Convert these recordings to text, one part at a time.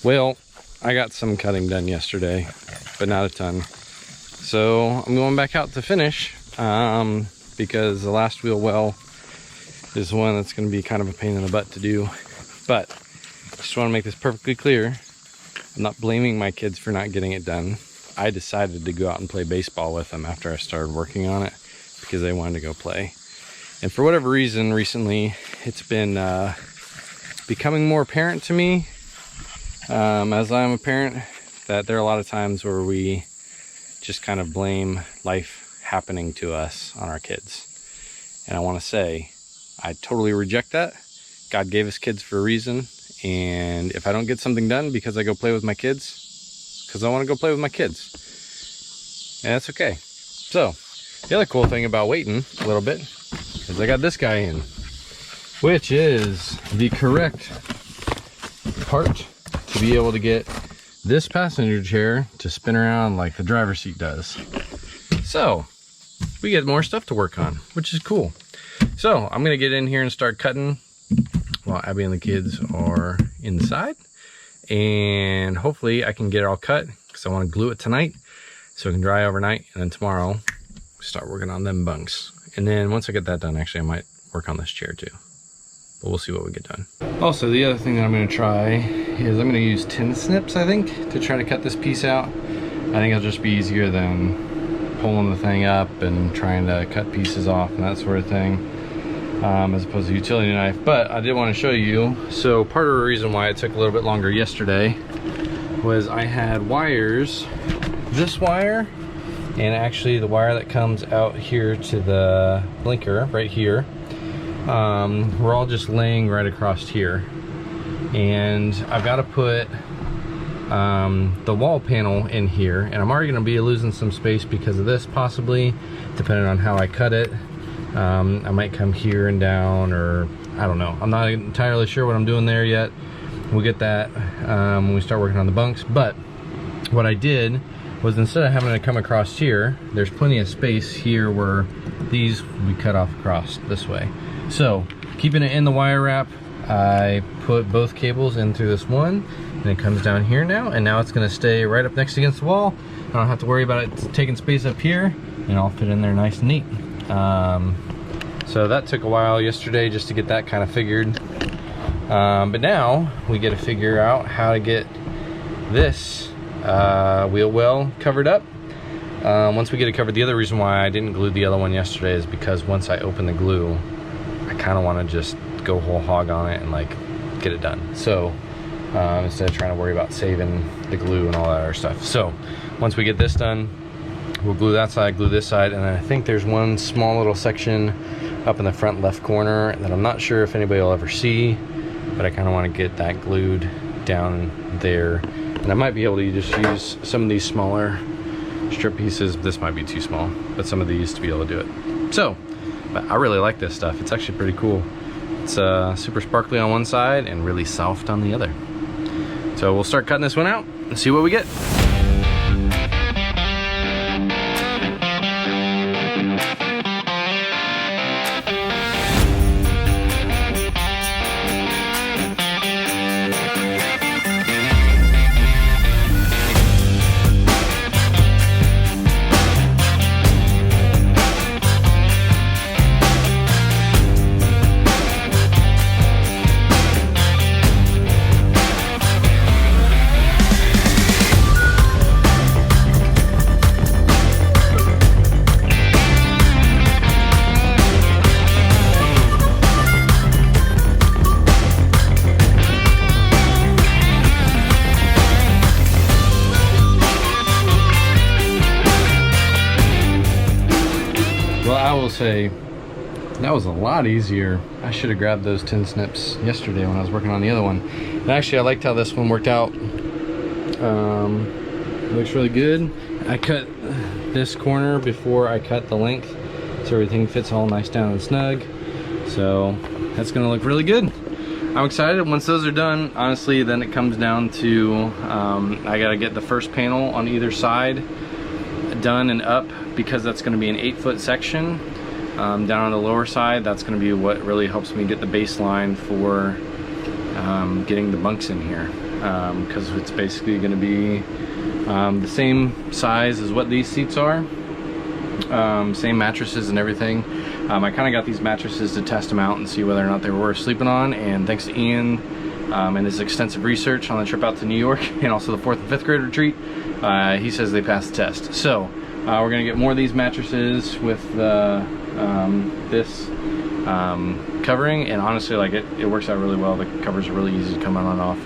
Well, I got some cutting done yesterday, but not a ton. So I'm going back out to finish because the last wheel well is one that's going to be kind of a pain in the butt to do. But I just want to make this perfectly clear. I'm not blaming my kids for not getting it done. I decided to go out and play baseball with them after I started working on it because they wanted to go play. And for whatever reason, recently, it's been becoming more apparent to me as I'm a parent that there are a lot of times where we just kind of blame life happening to us on our kids. And I want to say, I totally reject that. God gave us kids for a reason. And if I don't get something done because I go play with my kids, because I want to go play with my kids, and that's okay. So the other cool thing about waiting a little bit is I got this guy in, which is the correct part to be able to get this passenger chair to spin around like the driver's seat does. So we get more stuff to work on, which is cool. So I'm gonna get in here and start cutting while Abby and the kids are inside, and hopefully I can get it all cut because I want to glue it tonight so it can dry overnight, and then tomorrow start working on them bunks. And then once I get that done, actually I might work on this chair too, but we'll see what we get done. Also, the other thing that I'm going to try is I'm going to use tin snips, I think, to try to cut this piece out. I think it'll just be easier than pulling the thing up and trying to cut pieces off and that sort of thing, as opposed to a utility knife. But I did want to show you, so part of the reason why it took a little bit longer yesterday was I had wires, this wire, and actually the wire that comes out here to the blinker right here, we're all just laying right across here. And I've got to put the wall panel in here, and I'm already going to be losing some space because of this, possibly, depending on how I cut it. I might come here and down, or I don't know. I'm not entirely sure what I'm doing there yet. We'll get that when we start working on the bunks. But what I did was, instead of having to come across here, there's plenty of space here where these will be cut off across this way. So keeping it in the wire wrap, I put both cables in through this one, and it comes down here now, and now it's going to stay right up next against the wall. I don't have to worry about it taking space up here, and I'll fit in there nice and neat. So that took a while yesterday just to get that kind of figured, but now we get to figure out how to get this wheel well covered up. Once we get it covered, the other reason why I didn't glue the other one yesterday is because once I open the glue, I kind of want to just go whole hog on it and like get it done. So instead of trying to worry about saving the glue and all that other stuff. So once we get this done, we'll glue that side, glue this side, and then I think there's one small little section up in the front left corner that I'm not sure if anybody will ever see, but I kind of want to get that glued down there. And I might be able to just use some of these smaller strip pieces. This might be too small, but some of these to be able to do it. So, but I really like this stuff. It's actually pretty cool. It's super sparkly on one side and really soft on the other. So we'll start cutting this one out and see what we get. I will say that was a lot easier. I should have grabbed those tin snips yesterday when I was working on the other one. And actually, I liked how this one worked out. Looks really good. I cut this corner before I cut the length, so everything fits all nice down and snug. So that's gonna look really good. I'm excited. Once those are done, honestly, then it comes down to I gotta get the first panel on either side done and up, because that's going to be an 8-foot section. Down on the lower side, that's going to be what really helps me get the baseline for getting the bunks in here. because it's basically going to be the same size as what these seats are. Same mattresses and everything. I kind of got these mattresses to test them out and see whether or not they were worth sleeping on, and thanks to Ian and his extensive research on the trip out to New York and also the 4th and 5th grade retreat, he says they passed the test. So we're gonna get more of these mattresses with this covering, and honestly, like it works out really well. The covers are really easy to come on and off,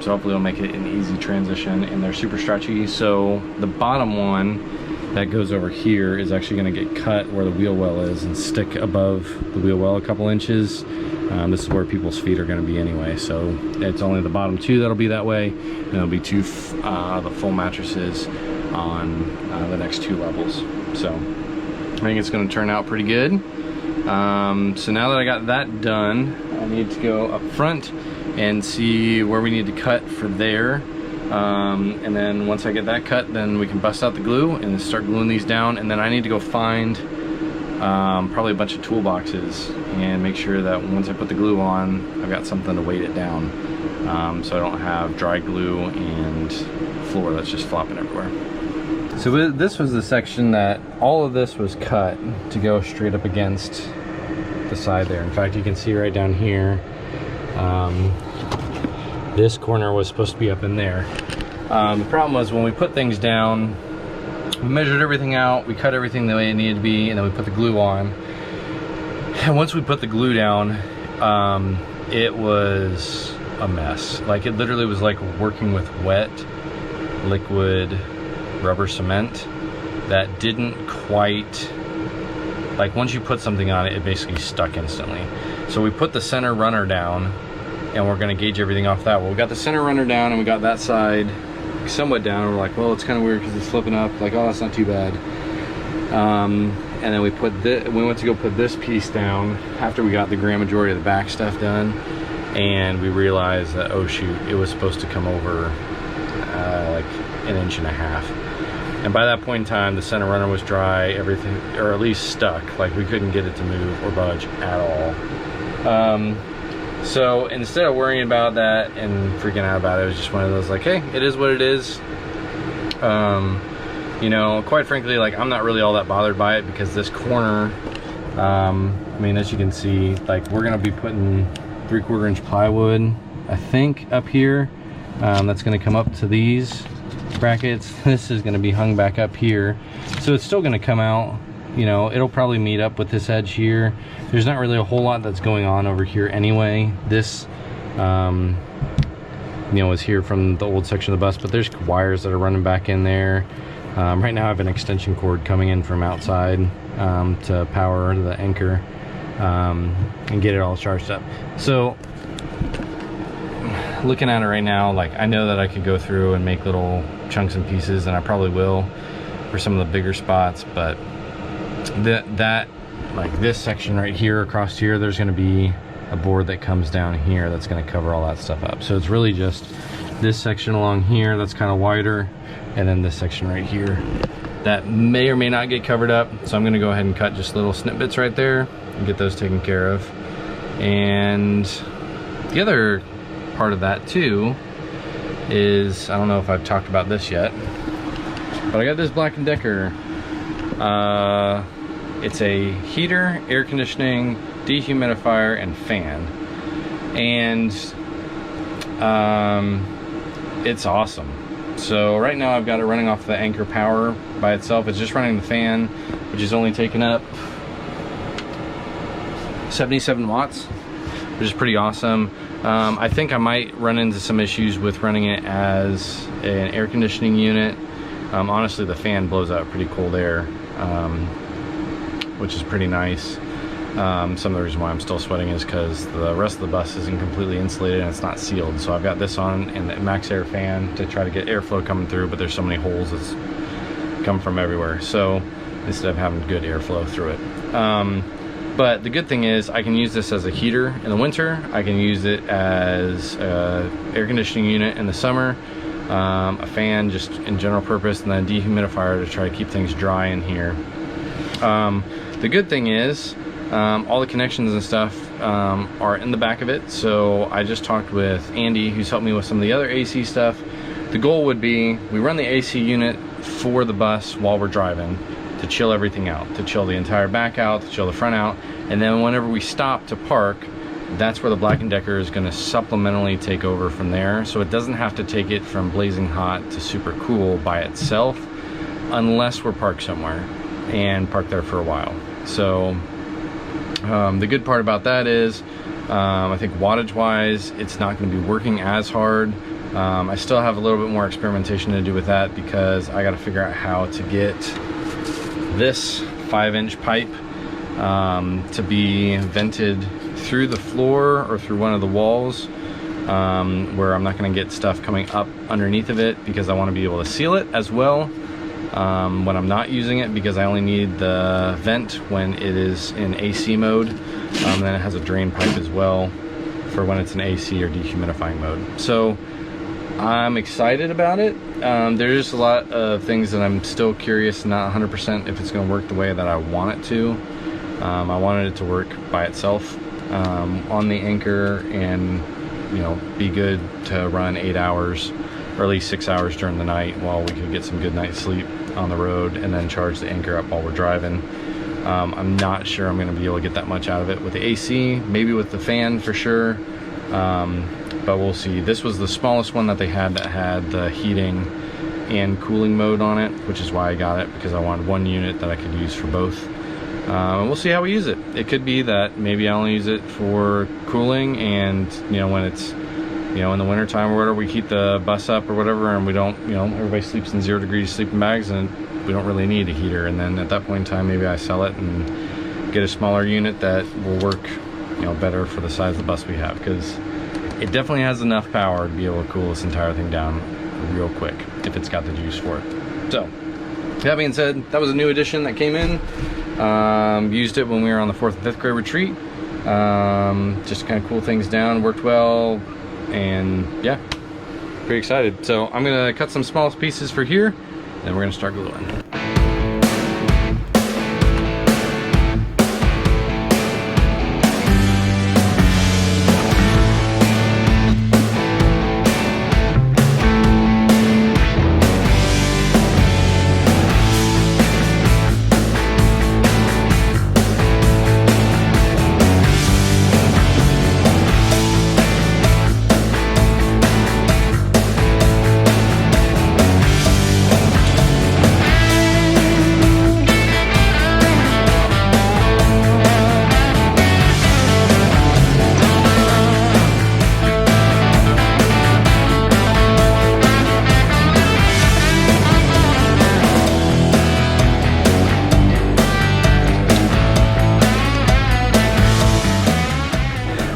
so hopefully it'll make it an easy transition, and they're super stretchy. So the bottom one that goes over here is actually going to get cut where the wheel well is and stick above the wheel well a couple inches. This is where people's feet are going to be anyway, so it's only the bottom two that'll be that way, and there'll be two the full mattresses on the next 2 levels. So I think it's going to turn out pretty good. So now that I got that done, I need to go up front and see where we need to cut for there. And then once I get that cut, then we can bust out the glue and start gluing these down. And then I need to go find probably a bunch of toolboxes and make sure that once I put the glue on, I've got something to weight it down, so I don't have dry glue and floor that's just flopping everywhere. So this was the section that all of this was cut to go straight up against the side there. In fact, you can see right down here, this corner was supposed to be up in there. The problem was when we put things down, we measured everything out, we cut everything the way it needed to be, and then we put the glue on. And once we put the glue down, it was a mess. Like, it literally was like working with wet, liquid rubber cement that didn't quite, like, once you put something on it, it basically stuck instantly. So we put the center runner down, and we're going to gauge everything off that. Well, we got the center runner down, and we got that side somewhat down, and we're like, well, it's kind of weird because it's flipping up. Like, oh, that's not too bad. And then we went to go put this piece down after we got the grand majority of the back stuff done, and we realized that, oh shoot, it was supposed to come over like 1.5 inches. And by that point in time, the center runner was dry, everything, or at least stuck. Like, we couldn't get it to move or budge at all. So instead of worrying about that and freaking out about it, it was just one of those, like, hey, it is what it is. You know, quite frankly, like, I'm not really all that bothered by it, because this corner, I mean, as you can see, like, we're gonna be putting 3/4 inch plywood, I think, up here. That's gonna come up to these brackets. This is gonna be hung back up here, so it's still gonna come out. You know, it'll probably meet up with this edge here. There's not really a whole lot that's going on over here anyway. This, you know, is here from the old section of the bus, but there's wires that are running back in there. Right now I have an extension cord coming in from outside to power the anchor and get it all charged up. So looking at it right now, like, I know that I could go through and make little chunks and pieces, and I probably will for some of the bigger spots, but like this section right here across here, there's going to be a board that comes down here that's going to cover all that stuff up. So it's really just this section along here that's kind of wider, and then this section right here that may or may not get covered up. So I'm going to go ahead and cut just little snippets right there and get those taken care of. And the other part of that too is, I don't know if I've talked about this yet, but I got this Black & Decker. It's a heater, air conditioning, dehumidifier, and fan, and it's awesome. So right now I've got it running off the Anchor power by itself. It's just running the fan, which is only taking up 77 watts, which is pretty awesome. I think I might run into some issues with running it as an air conditioning unit. Honestly, the fan blows out pretty cold air, which is pretty nice. Some of the reason why I'm still sweating is because the rest of the bus isn't completely insulated and it's not sealed. So I've got this on and the max air fan to try to get airflow coming through, but there's so many holes that's come from everywhere. So instead of having good airflow through it. But the good thing is I can use this as a heater in the winter. I can use it as an air conditioning unit in the summer. A fan just in general purpose, and then a dehumidifier to try to keep things dry in here. The good thing is all the connections and stuff are in the back of it. So I just talked with Andy, who's helped me with some of the other AC stuff. The goal would be we run the AC unit for the bus while we're driving to chill everything out, to chill the entire back out, to chill the front out, and then whenever we stop to park, that's where the Black & Decker is going to supplementally take over from there. So it doesn't have to take it from blazing hot to super cool by itself, unless we're parked somewhere and parked there for a while. So the good part about that is I think wattage wise it's not going to be working as hard. I still have a little bit more experimentation to do with that, because I got to figure out how to get this 5-inch pipe to be vented through the floor or through one of the walls, where I'm not going to get stuff coming up underneath of it, because I want to be able to seal it as well when I'm not using it, because I only need the vent when it is in AC mode. Then it has a drain pipe as well for when it's in AC or dehumidifying mode. So I'm excited about it. There's just a lot of things that I'm still curious, not 100% if it's going to work the way that I want it to. I wanted it to work by itself on the Anchor, and be good to run 8 hours or at least 6 hours during the night while we could get some good night's sleep on the road, and then charge the Anchor up while we're driving. I'm not sure I'm going to be able to get that much out of it with the AC, maybe with the fan for sure. But we'll see. This was the smallest one that they had that had the heating and cooling mode on it, which is why I got it, because I wanted one unit that I could use for both. And we'll see how we use it. It could be that maybe I only use it for cooling, and when it's in the winter time or whatever, we keep the bus up or whatever, and we don't, everybody sleeps in 0 degree sleeping bags, and we don't really need a heater. And then at that point in time, maybe I sell it and get a smaller unit that will work better for the size of the bus we have, because it definitely has enough power to be able to cool this entire thing down real quick if it's got the juice for it. So that being said, that was a new addition that came in. Used it when we were on the 4th and 5th grade retreat. Just kind of cool things down, worked well, and yeah, pretty excited. So I'm gonna cut some small pieces for here, then we're gonna start gluing.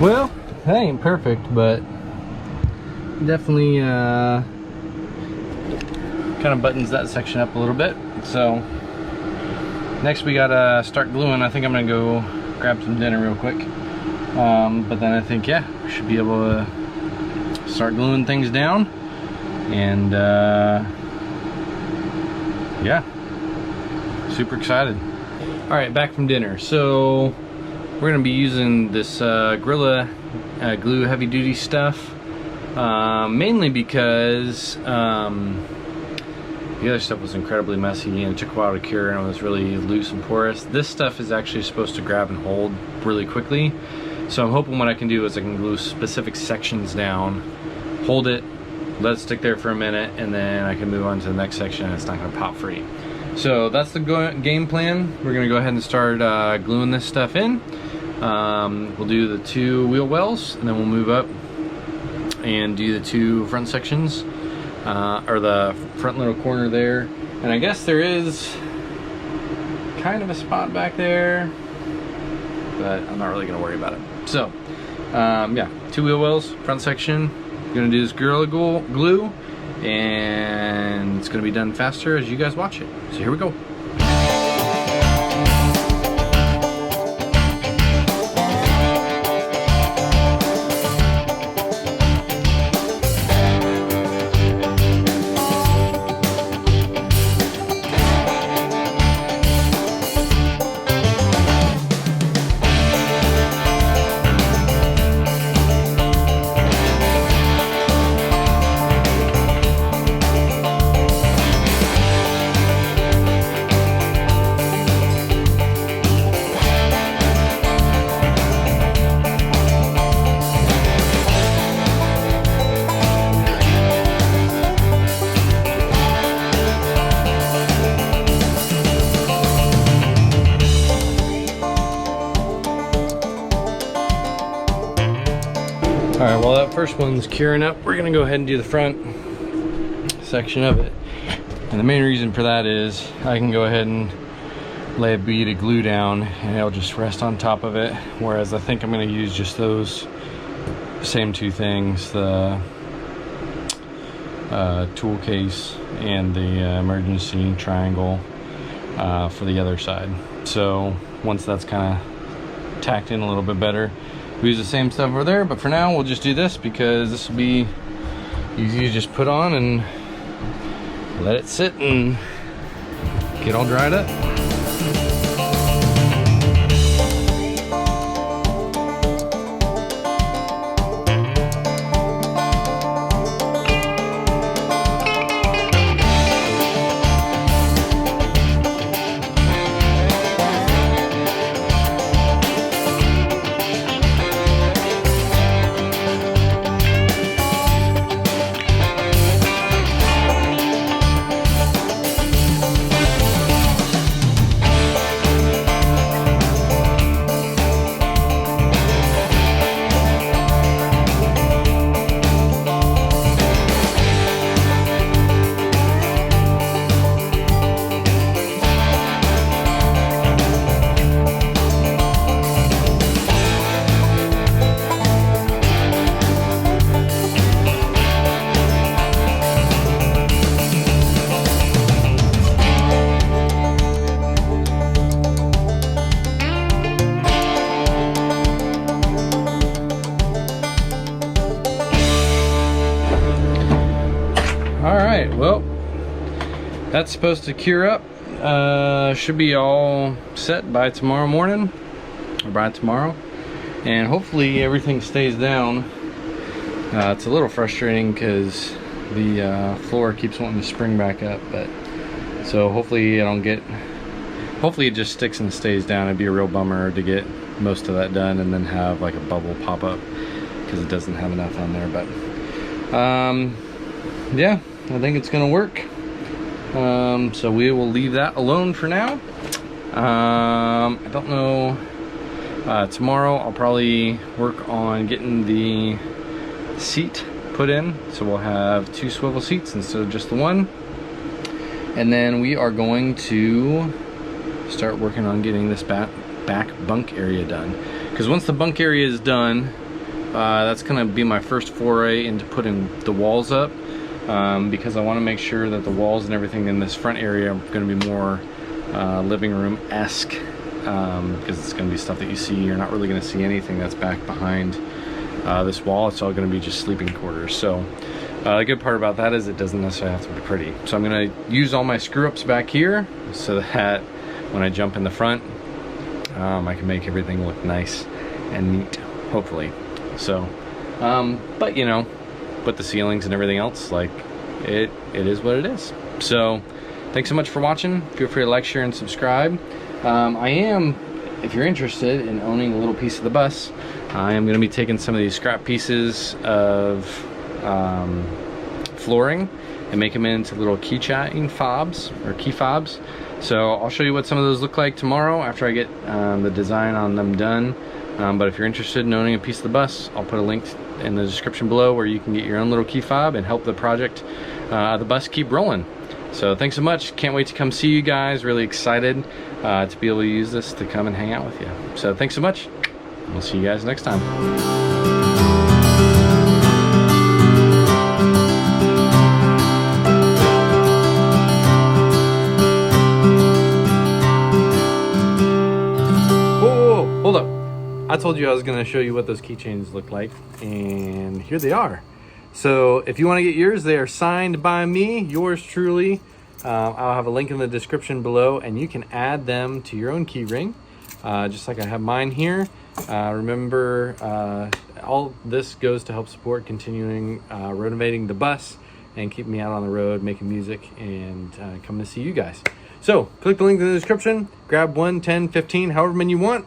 Well, that ain't perfect, but definitely kind of buttons that section up a little bit. So next we gotta start gluing. I think I'm gonna go grab some dinner real quick, but then I think, yeah, we should be able to start gluing things down. And yeah, super excited. All right, back from dinner. So we're gonna be using this Gorilla glue heavy duty stuff, mainly because the other stuff was incredibly messy and it took a while to cure, and it was really loose and porous. This stuff is actually supposed to grab and hold really quickly. So I'm hoping what I can do is I can glue specific sections down, hold it, let it stick there for a minute, and then I can move on to the next section and it's not gonna pop free. So that's the game plan. We're gonna go ahead and start gluing this stuff in. We'll do the 2 wheel wells, and then we'll move up and do the 2 front sections, or the front little corner there. And I guess there is kind of a spot back there, but I'm not really gonna worry about it. So yeah, 2 wheel wells, front section. I'm gonna do this Gorilla glue, and it's gonna be done faster as you guys watch it. So here we go. first one's curing up, we're gonna go ahead and do the front section of it. And the main reason for that is I can go ahead and lay a bead of glue down and it'll just rest on top of it. Whereas I think I'm gonna use just those same two things, the tool case and the emergency triangle for the other side. So once that's kind of tacked in a little bit better, we use the same stuff over there, but for now we'll just do this because this will be easy to just put on and let it sit and get all dried up. Alright, well, that's supposed to cure up. Should be all set by tomorrow morning, or by tomorrow. And hopefully everything stays down. It's a little frustrating because the floor keeps wanting to spring back up, but so hopefully hopefully it just sticks and stays down. It'd be a real bummer to get most of that done and then have like a bubble pop up because it doesn't have enough on there, but yeah, I think it's gonna work. So we will leave that alone for now. I don't know, tomorrow I'll probably work on getting the seat put in, so we'll have 2 swivel seats instead of just the one. And then we are going to start working on getting this back bunk area done, because once the bunk area is done, that's gonna be my first foray into putting the walls up, because I want to make sure that the walls and everything in this front area are going to be more living room-esque, because it's going to be stuff that you see. You're not really going to see anything that's back behind this wall. It's all going to be just sleeping quarters. So the good part about that is it doesn't necessarily have to be pretty. So I'm going to use all my screw-ups back here so that when I jump in the front, I can make everything look nice and neat, hopefully. So but you know, with the ceilings and everything else, like it is what it is. So thanks so much for watching. Feel free to like, share, and subscribe. I am, if you're interested in owning a little piece of the bus, I am going to be taking some of these scrap pieces of flooring and make them into little keychain fobs, or key fobs. So I'll show you what some of those look like tomorrow after I get the design on them done. But if you're interested in owning a piece of the bus, I'll put a link in the description below where you can get your own little key fob and help the project, the bus, keep rolling. So thanks so much. Can't wait to come see you guys. Really excited to be able to use this to come and hang out with you. So thanks so much. We'll see you guys next time. I told you I was going to show you what those keychains look like, and here they are. So if you want to get yours, they are signed by me, yours truly. I'll have a link in the description below, and you can add them to your own key ring, just like I have mine here. Remember, all this goes to help support continuing renovating the bus and keeping me out on the road, making music, and coming to see you guys. So click the link in the description, grab 1, 10, 15, however many you want.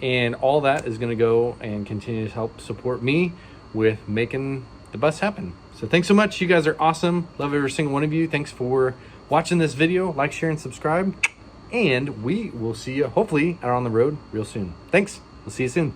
And all that is going to go and continue to help support me with making the bus happen. So thanks so much. You guys are awesome. Love every single one of you. Thanks for watching this video. Like, share, and subscribe. And we will see you hopefully out on the road real soon. Thanks. We'll see you soon.